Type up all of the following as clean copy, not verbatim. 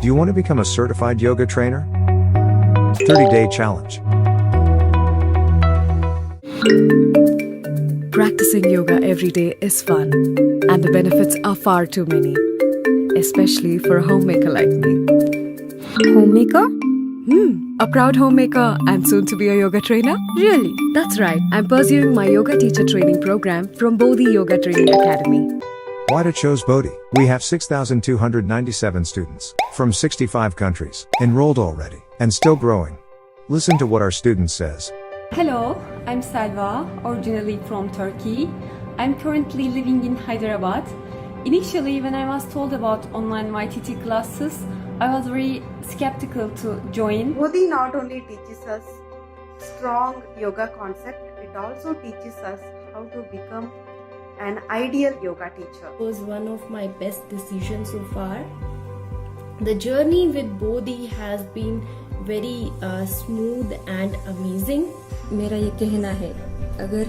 Do you want to become a certified yoga trainer? 30-day challenge. Practicing yoga every day is fun, and the benefits are far too many, especially for a homemaker like me. Homemaker? A proud homemaker and soon to be a yoga trainer? Really? That's right, I'm pursuing my yoga teacher training program from Bodhi Yoga Training Academy. Why to chose Bodhi? We have 6,297 students from 65 countries enrolled already and still growing. Listen to what our student says. Hello, I'm Selva, originally from Turkey. I'm currently living in Hyderabad. Initially, when I was told about online YTT classes, I was very skeptical to join. Bodhi not only teaches us strong yoga concept, it also teaches us how to become an ideal yoga teacher. It was one of my best decisions so far. The journey with Bodhi has been very smooth and amazing. मेरा ये कहना है, अगर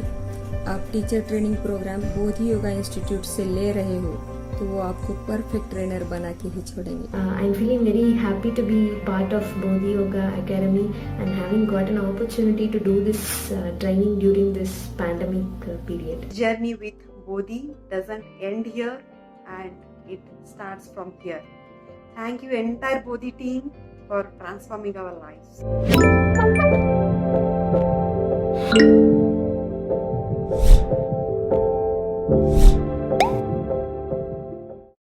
आप teacher training programme बोधि yoga institute से ले रहे हो तो वो आपको परफेक्ट ट्रेनर बना के ही छोड़ेंगे. I'm feeling very happy to be part of Bodhi Yoga Academy and having got an opportunity to do this training during this pandemic period. Journey with Bodhi doesn't end here and it starts from here. Thank you entire Bodhi team for transforming our lives.